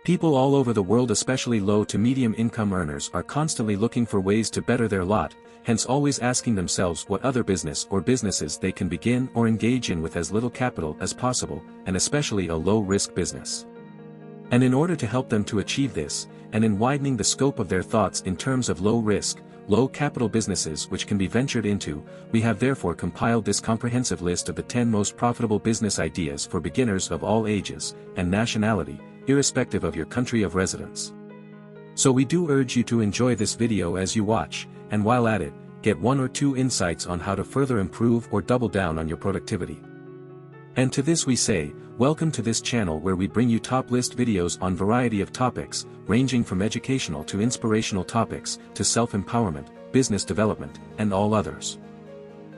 People all over the world, especially low to medium income earners, are constantly looking for ways to better their lot, hence always asking themselves what other business or businesses they can begin or engage in with as little capital as possible, and especially a low-risk business. And in order to help them to achieve this, and in widening the scope of their thoughts in terms of low-risk, low-capital businesses which can be ventured into, we have therefore compiled this comprehensive list of the 10 most profitable business ideas for beginners of all ages and nationality, irrespective of your country of residence. So we do urge you to enjoy this video as you watch, and while at it, get 1 or 2 insights on how to further improve or double down on your productivity. And to this we say, welcome to this channel where we bring you top list videos on variety of topics, ranging from educational to inspirational topics, to self-empowerment, business development, and all others.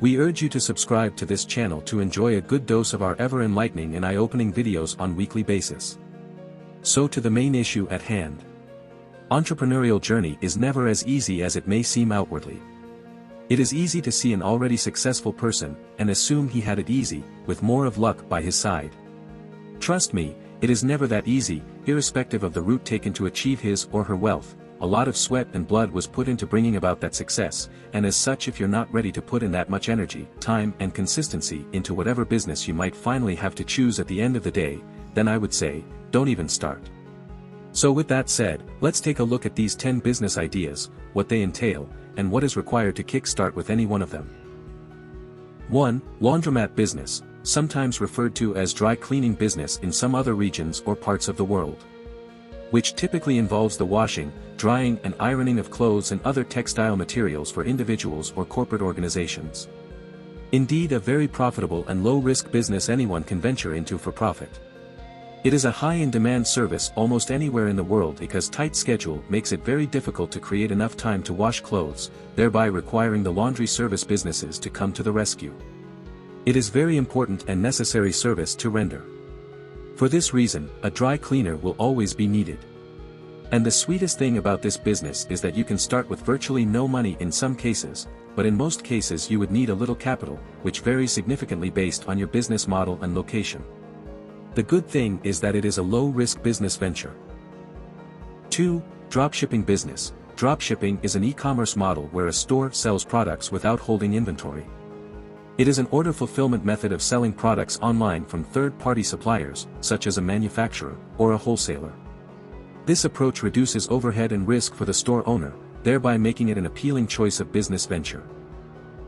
We urge you to subscribe to this channel to enjoy a good dose of our ever-enlightening and eye-opening videos on weekly basis. So to the main issue at hand. Entrepreneurial journey is never as easy as it may seem outwardly. It is easy to see an already successful person, and assume he had it easy, with more of luck by his side. Trust me, it is never that easy, irrespective of the route taken to achieve his or her wealth. A lot of sweat and blood was put into bringing about that success, and as such, if you're not ready to put in that much energy, time and consistency into whatever business you might finally have to choose at the end of the day, then I would say, don't even start. So with that said, let's take a look at these 10 business ideas, what they entail, and what is required to kickstart with any one of them. 1. Laundromat business, sometimes referred to as dry cleaning business in some other regions or parts of the world. Which typically involves the washing, drying and ironing of clothes and other textile materials for individuals or corporate organizations. Indeed, a very profitable and low-risk business anyone can venture into for profit. It is a high-in-demand service almost anywhere in the world because tight schedule makes it very difficult to create enough time to wash clothes, thereby requiring the laundry service businesses to come to the rescue. It is very important and necessary service to render. For this reason, a dry cleaner will always be needed. And the sweetest thing about this business is that you can start with virtually no money in some cases, but in most cases you would need a little capital, which varies significantly based on your business model and location. The good thing is that it is a low-risk business venture. 2. Dropshipping business. Dropshipping is an e-commerce model where a store sells products without holding inventory. It is an order fulfillment method of selling products online from third-party suppliers, such as a manufacturer or a wholesaler. This approach reduces overhead and risk for the store owner, thereby making it an appealing choice of business venture.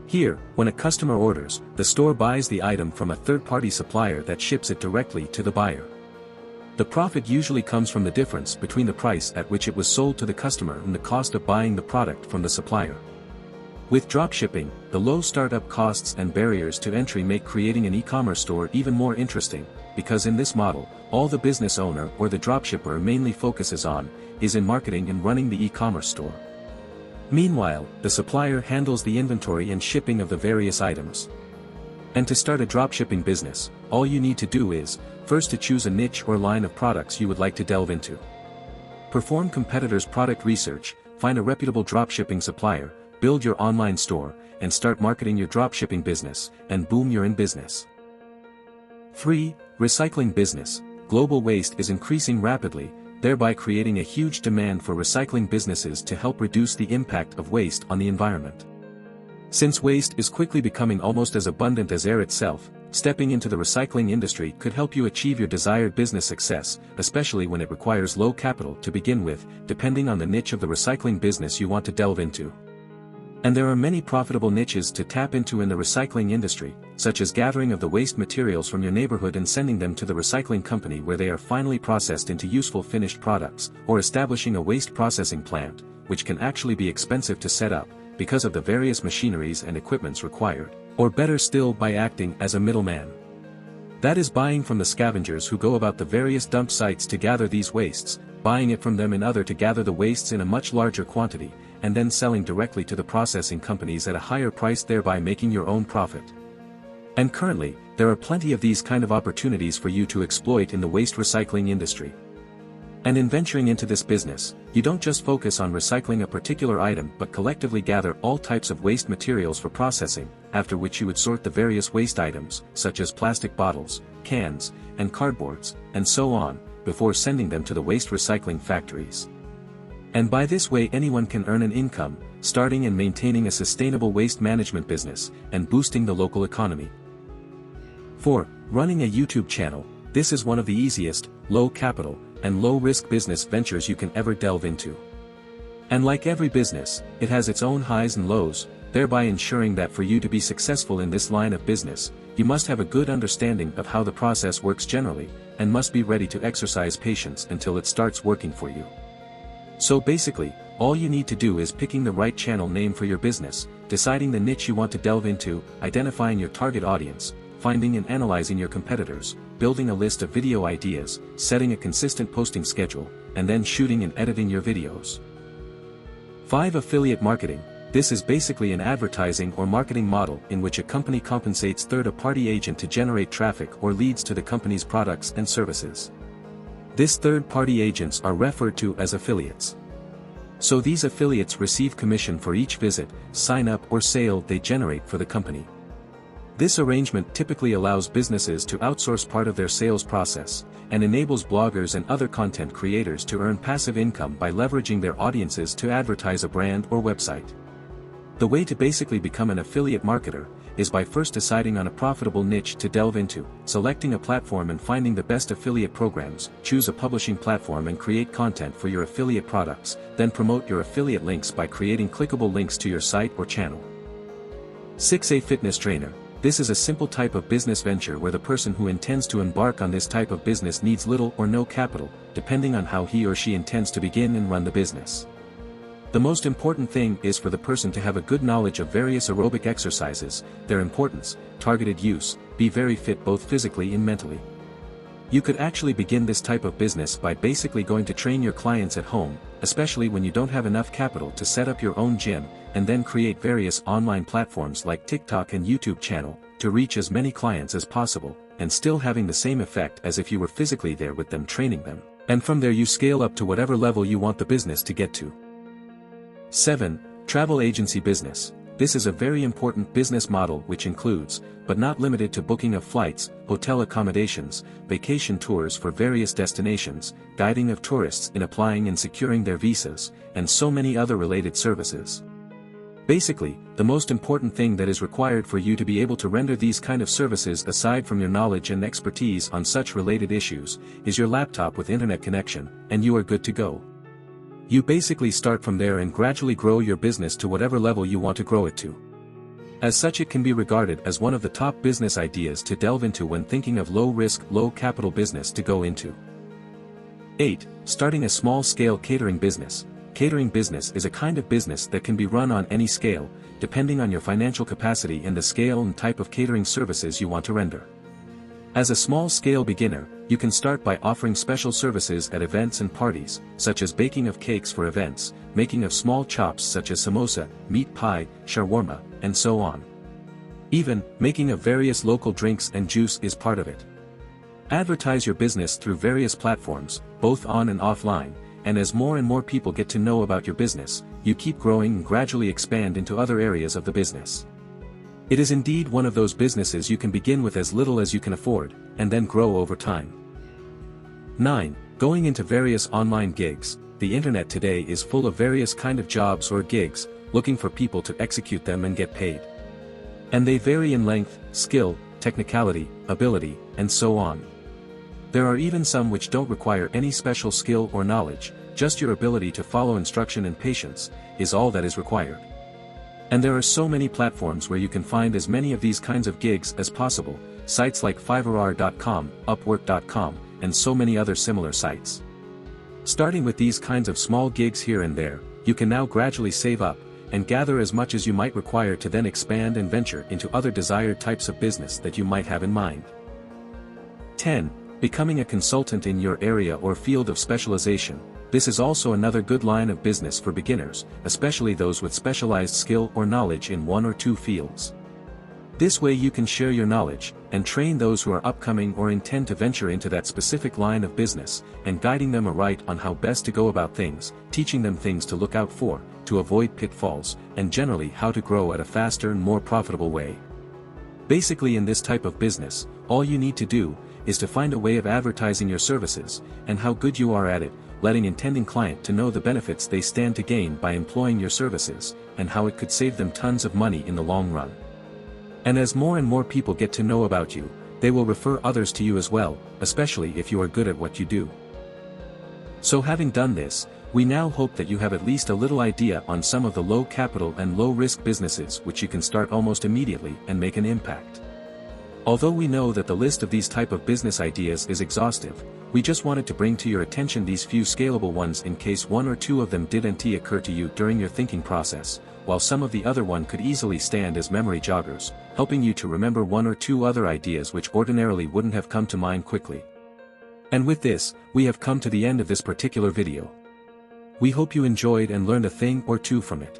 Here, when a customer orders, the store buys the item from a third-party supplier that ships it directly to the buyer. The profit usually comes from the difference between the price at which it was sold to the customer and the cost of buying the product from the supplier. With dropshipping, the low startup costs and barriers to entry make creating an e-commerce store even more interesting, because in this model, all the business owner or the dropshipper mainly focuses on is in marketing and running the e-commerce store. Meanwhile, the supplier handles the inventory and shipping of the various items. And to start a dropshipping business, all you need to do is, first to choose a niche or line of products you would like to delve into. Perform competitors' product research, find a reputable dropshipping supplier, build your online store, and start marketing your dropshipping business, and boom, you're in business. 3. Recycling business. Global waste is increasing rapidly, thereby creating a huge demand for recycling businesses to help reduce the impact of waste on the environment. Since waste is quickly becoming almost as abundant as air itself, stepping into the recycling industry could help you achieve your desired business success, especially when it requires low capital to begin with, depending on the niche of the recycling business you want to delve into. And there are many profitable niches to tap into in the recycling industry, such as gathering of the waste materials from your neighborhood and sending them to the recycling company where they are finally processed into useful finished products, or establishing a waste processing plant, which can actually be expensive to set up, because of the various machineries and equipments required, or better still by acting as a middleman. That is buying from the scavengers who go about the various dump sites to gather these wastes, buying it from them in other to gather the wastes in a much larger quantity, and then selling directly to the processing companies at a higher price, thereby making your own profit. And currently, there are plenty of these kind of opportunities for you to exploit in the waste recycling industry. And in venturing into this business, you don't just focus on recycling a particular item but collectively gather all types of waste materials for processing, after which you would sort the various waste items, such as plastic bottles, cans, and cardboards, and so on, before sending them to the waste recycling factories. And by this way anyone can earn an income, starting and maintaining a sustainable waste management business, and boosting the local economy. 4. Running a YouTube channel. This is one of the easiest, low capital, and low risk business ventures you can ever delve into. And like every business, it has its own highs and lows, thereby ensuring that for you to be successful in this line of business, you must have a good understanding of how the process works generally, and must be ready to exercise patience until it starts working for you. So basically, all you need to do is picking the right channel name for your business, deciding the niche you want to delve into, identifying your target audience, finding and analyzing your competitors, building a list of video ideas, setting a consistent posting schedule, and then shooting and editing your videos. 5. Affiliate marketing. This is basically an advertising or marketing model in which a company compensates third-party agent to generate traffic or leads to the company's products and services. These third-party agents are referred to as affiliates. So these affiliates receive commission for each visit, sign-up or sale they generate for the company. This arrangement typically allows businesses to outsource part of their sales process, and enables bloggers and other content creators to earn passive income by leveraging their audiences to advertise a brand or website. The way to basically become an affiliate marketer is by first deciding on a profitable niche to delve into, selecting a platform and finding the best affiliate programs, choose a publishing platform and create content for your affiliate products, then promote your affiliate links by creating clickable links to your site or channel. 6. A fitness trainer. This is a simple type of business venture where the person who intends to embark on this type of business needs little or no capital, depending on how he or she intends to begin and run the business. The most important thing is for the person to have a good knowledge of various aerobic exercises, their importance, targeted use, be very fit both physically and mentally. You could actually begin this type of business by basically going to train your clients at home, especially when you don't have enough capital to set up your own gym, and then create various online platforms like TikTok and YouTube channel, to reach as many clients as possible, and still having the same effect as if you were physically there with them training them, and from there you scale up to whatever level you want the business to get to. 7. Travel agency business. This is a very important business model which includes, but not limited to booking of flights, hotel accommodations, vacation tours for various destinations, guiding of tourists in applying and securing their visas, and so many other related services. Basically, the most important thing that is required for you to be able to render these kind of services aside from your knowledge and expertise on such related issues, is your laptop with internet connection, and you are good to go. You basically start from there and gradually grow your business to whatever level you want to grow it to. As such, it can be regarded as one of the top business ideas to delve into when thinking of low-risk, low-capital business to go into. 8. Starting a small-scale catering business. Catering business is a kind of business that can be run on any scale, depending on your financial capacity and the scale and type of catering services you want to render. As a small-scale beginner, you can start by offering special services at events and parties, such as baking of cakes for events, making of small chops such as samosa, meat pie, shawarma, and so on. Even, making of various local drinks and juice is part of it. Advertise your business through various platforms, both on and offline, and as more and more people get to know about your business, you keep growing and gradually expand into other areas of the business. It is indeed one of those businesses you can begin with as little as you can afford, and then grow over time. 9. Going into various online gigs. The internet today is full of various kind of jobs or gigs, looking for people to execute them and get paid. And they vary in length, skill, technicality, ability, and so on. There are even some which don't require any special skill or knowledge, just your ability to follow instruction and patience, is all that is required. And there are so many platforms where you can find as many of these kinds of gigs as possible, sites like Fiverr.com, Upwork.com, and so many other similar sites. Starting with these kinds of small gigs here and there, you can now gradually save up, and gather as much as you might require to then expand and venture into other desired types of business that you might have in mind. 10. Becoming a consultant in your area or field of specialization. This is also another good line of business for beginners, especially those with specialized skill or knowledge in one or two fields. This way you can share your knowledge, and train those who are upcoming or intend to venture into that specific line of business, and guiding them aright on how best to go about things, teaching them things to look out for, to avoid pitfalls, and generally how to grow at a faster and more profitable way. Basically in this type of business, all you need to do, is to find a way of advertising your services, and how good you are at it, letting intending client to know the benefits they stand to gain by employing your services, and how it could save them tons of money in the long run. And as more and more people get to know about you, they will refer others to you as well, especially if you are good at what you do. So having done this, we now hope that you have at least a little idea on some of the low capital and low risk businesses which you can start almost immediately and make an impact. Although we know that the list of these type of business ideas is exhaustive, we just wanted to bring to your attention these few scalable ones in case one or two of them didn't occur to you during your thinking process, while some of the other one could easily stand as memory joggers, helping you to remember one or two other ideas which ordinarily wouldn't have come to mind quickly. And with this, we have come to the end of this particular video. We hope you enjoyed and learned a thing or two from it.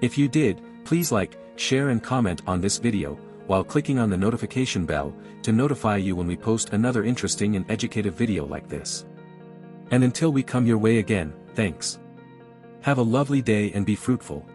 If you did, please like, share and comment on this video, while clicking on the notification bell, to notify you when we post another interesting and educative video like this. And until we come your way again, thanks. Have a lovely day and be fruitful.